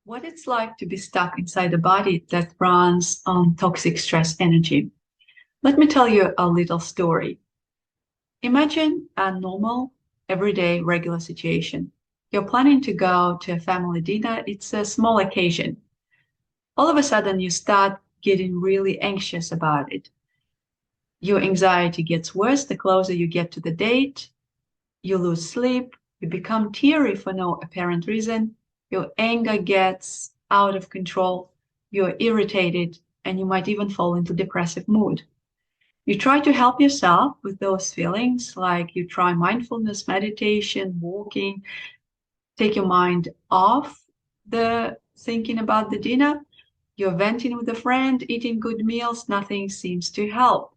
What it's like to be stuck inside a body that runs on toxic stress energy. Let me tell you a little story. Imagine a normal, everyday, regular situation. You're planning to go to a family dinner. It's a small occasion. All of a sudden, you start getting really anxious about it. Your anxiety gets worse the closer you get to the date. You lose sleep. You become teary for no apparent reason. Your anger gets out of control. You're irritated, and you might even fall into depressive mood. You try to help yourself with those feelings, like you try mindfulness, meditation, walking, take your mind off the thinking about the dinner. You're venting with a friend, eating good meals, nothing seems to help.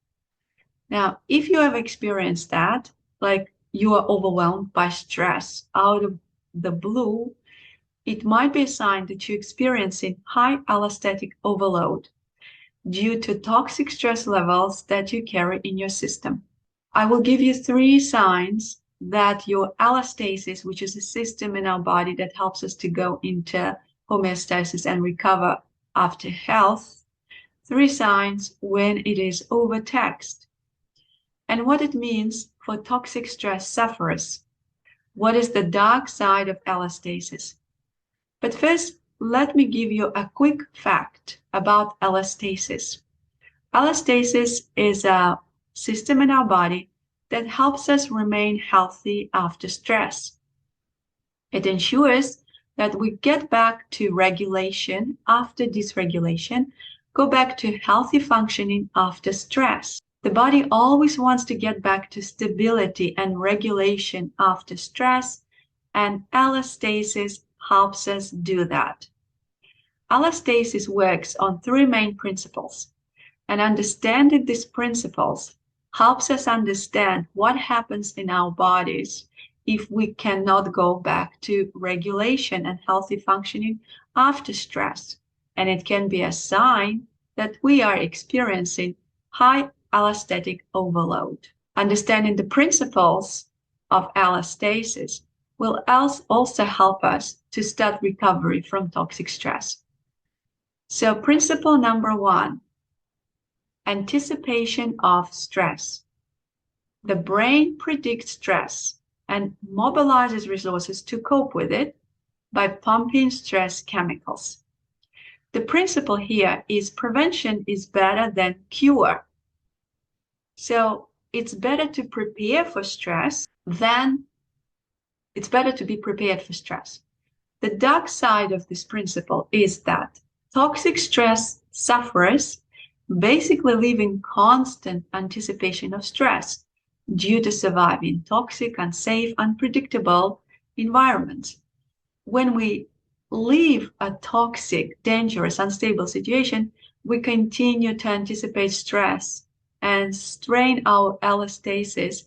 Now, if you have experienced that, like you are overwhelmed by stress out of the blue, it might be a sign that you're experiencing high allostatic overload due to toxic stress levels that you carry in your system. I will give you 3 signs that your allostasis, which is a system in our body that helps us to go into homeostasis and recover after health, 3 signs when it is overtaxed, and what it means for toxic stress sufferers. What is the dark side of allostasis? But first, let me give you a quick fact about allostasis. Allostasis is a system in our body that helps us remain healthy after stress. It ensures that we get back to regulation after dysregulation, go back to healthy functioning after stress. The body always wants to get back to stability and regulation after stress, and allostasis helps us do that. Allostasis works on 3 main principles, and understanding these principles helps us understand what happens in our bodies if we cannot go back to regulation and healthy functioning after stress. And it can be a sign that we are experiencing high allostatic overload. Understanding the principles of allostasis will also help us to start recovery from toxic stress. So principle number 1, anticipation of stress. The brain predicts stress and mobilizes resources to cope with it by pumping stress chemicals. The principle here is prevention is better than cure. So it's better to prepare for stress than it's better to be prepared for stress. The dark side of this principle is that toxic stress sufferers basically live in constant anticipation of stress due to surviving toxic, unsafe, unpredictable environments. When we leave a toxic, dangerous, unstable situation, we continue to anticipate stress and strain our allostasis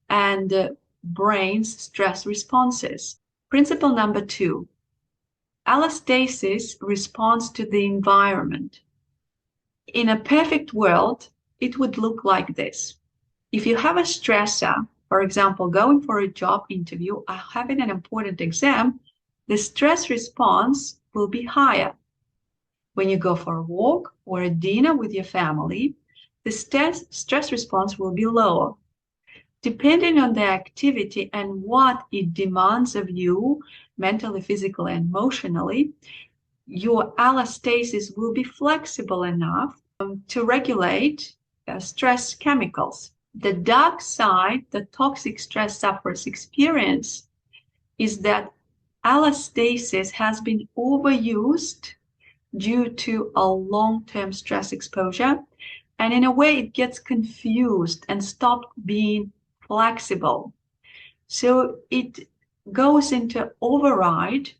and brain's stress responses. Principle number 2, allostasis responds to the environment. In a perfect world, it would look like this. If you have a stressor, for example, going for a job interview or having an important exam, the stress response will be higher. When you go for a walk or a dinner with your family, the stress response will be lower. Depending on the activity and what it demands of you, mentally, physically, and emotionally, your allostasis will be flexible enough to regulate stress chemicals. The dark side that toxic stress sufferers experience is that allostasis has been overused due to a long-term stress exposure, and in a way it gets confused and stopped being flexible. So it goes into override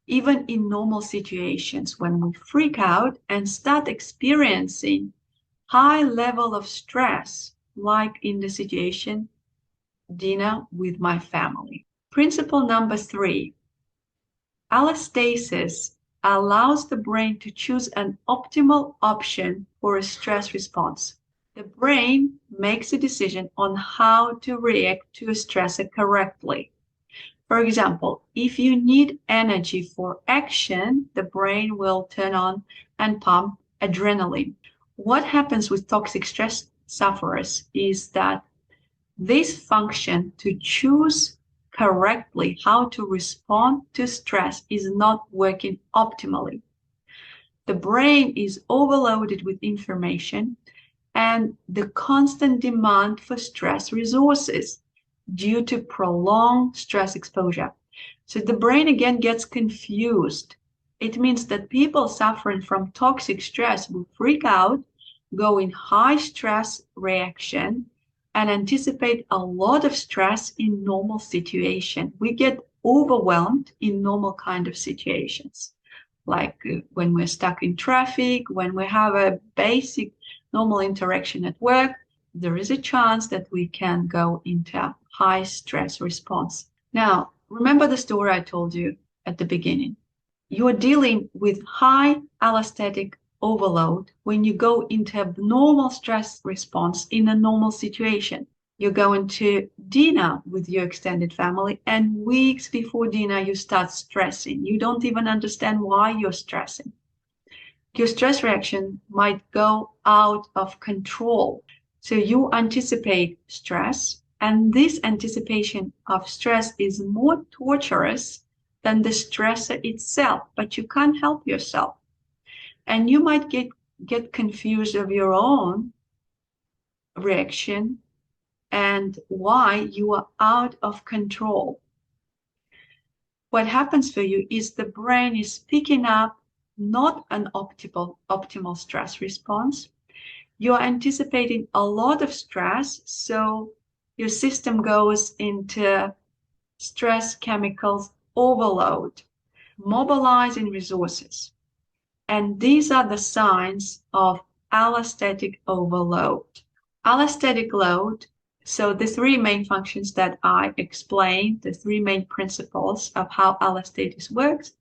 even in normal situations when we freak out and start experiencing high level of stress, like in the situation dinner with my family. Principle number 3, allostasis allows the brain to choose an optimal option for a stress response. The brain makes a decision on how to react to a stressor correctly. For example, if you need energy for action, the brain will turn on and pump adrenaline. What happens with toxic stress sufferers is that this function to choose correctly how to respond to stress is not working optimally. The brain is overloaded with information and the constant demand for stress resources due to prolonged stress exposure. So the brain again gets confused. It means that people suffering from toxic stress will freak out, go in high stress reaction, and anticipate a lot of stress in normal situation. We get overwhelmed in normal kind of situations, like when we're stuck in traffic, when we have a basic normal interaction at work, there is a chance that we can go into high stress response. Now, remember the story I told you at the beginning. You are dealing with high allostatic overload when you go into abnormal stress response in a normal situation. You're going to dinner with your extended family, and weeks before dinner, you start stressing. You don't even understand why you're stressing. Your stress reaction might go out of control. So you anticipate stress, and this anticipation of stress is more torturous than the stressor itself, but you can't help yourself. And you might get confused of your own reaction and why you are out of control. What happens for you is the brain is picking up not an optimal stress response. You're anticipating a lot of stress, so your system goes into stress chemicals overload, mobilizing resources. And these are the signs of allostatic overload. Allostatic load, so the three main functions that I explained, the three main principles of how allostasis works,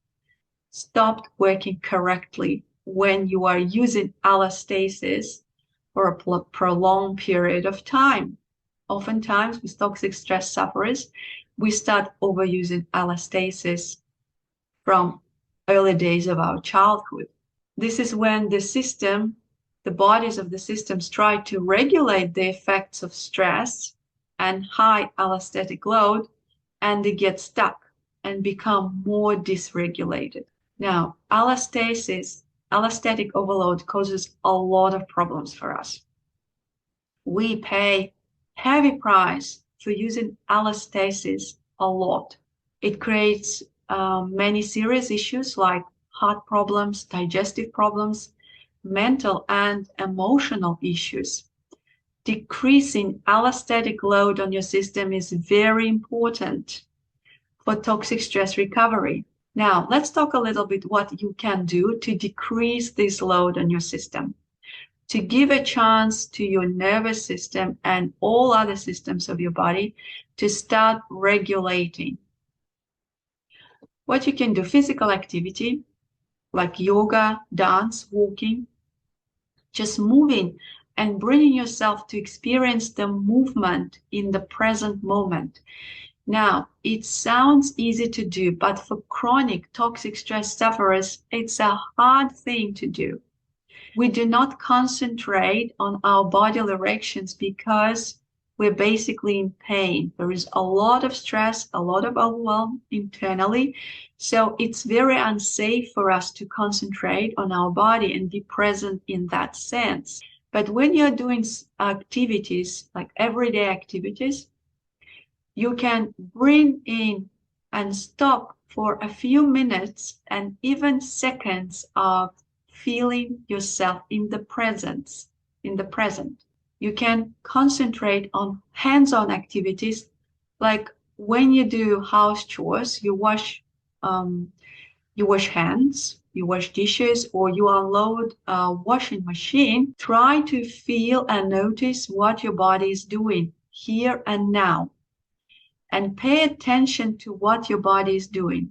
stopped working correctly when you are using allostasis for a prolonged period of time. Oftentimes, with toxic stress sufferers, we start overusing allostasis from early days of our childhood. This is when the bodies of the systems try to regulate the effects of stress and high allostatic load, and they get stuck and become more dysregulated. Now, allostatic overload causes a lot of problems for us. We pay heavy price for using allostasis a lot. It creates many serious issues like heart problems, digestive problems, mental and emotional issues. Decreasing allostatic load on your system is very important for toxic stress recovery. Now, let's talk a little bit what you can do to decrease this load on your system, to give a chance to your nervous system and all other systems of your body to start regulating. What you can do, physical activity like yoga, dance, walking, just moving and bringing yourself to experience the movement in the present moment. Now, it sounds easy to do, but for chronic toxic stress sufferers, it's a hard thing to do. We do not concentrate on our bodily reactions because we're basically in pain. There is a lot of stress, a lot of overwhelm internally. So it's very unsafe for us to concentrate on our body and be present in that sense. But when you're doing activities, like everyday activities, you can bring in and stop for a few minutes and even seconds of feeling yourself in the present. You can concentrate on hands-on activities, like when you do house chores, you wash hands, you wash dishes, or you unload a washing machine. Try to feel and notice what your body is doing here and now, and pay attention to what your body is doing.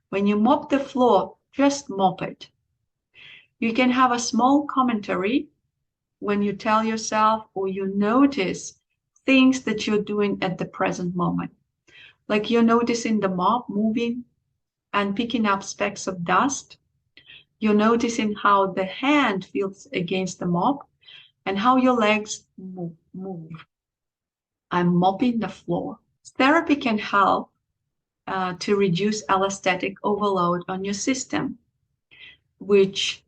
When you mop the floor, just mop it. You can have a small commentary when you tell yourself or you notice things that you're doing at the present moment. Like you're noticing the mop moving and picking up specks of dust. You're noticing how the hand feels against the mop and how your legs move. I'm mopping the floor. Therapy can help to reduce allostatic overload on your system, which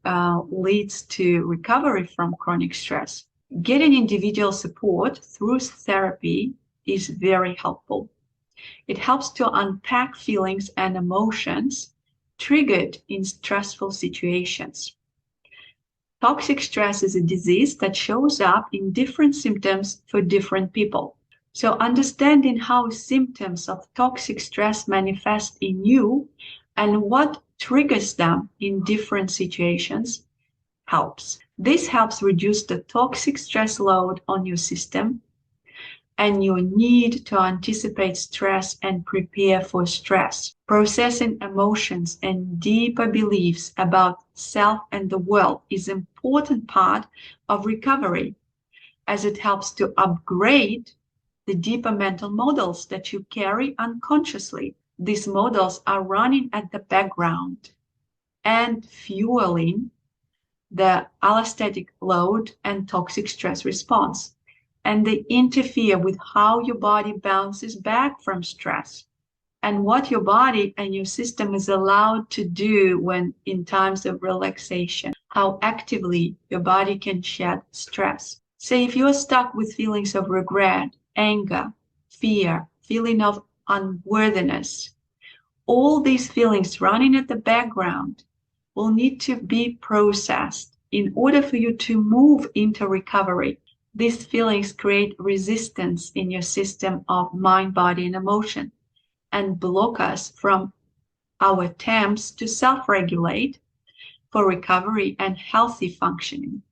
leads to recovery from chronic stress. Getting individual support through therapy is very helpful. It helps to unpack feelings and emotions triggered in stressful situations. Toxic stress is a disease that shows up in different symptoms for different people. So understanding how symptoms of toxic stress manifest in you and what triggers them in different situations helps. This helps reduce the toxic stress load on your system and your need to anticipate stress and prepare for stress. Processing emotions and deeper beliefs about self and the world is an important part of recovery, as it helps to upgrade the deeper mental models that you carry unconsciously. These models are running at the background and fueling the allostatic load and toxic stress response, and they interfere with how your body bounces back from stress and what your body and your system is allowed to do when in times of relaxation, how actively your body can shed stress. Say if you're stuck with feelings of regret, anger, fear, feeling of unworthiness, all these feelings running at the background will need to be processed in order for you to move into recovery. These feelings create resistance in your system of mind, body, and emotion and block us from our attempts to self-regulate for recovery and healthy functioning.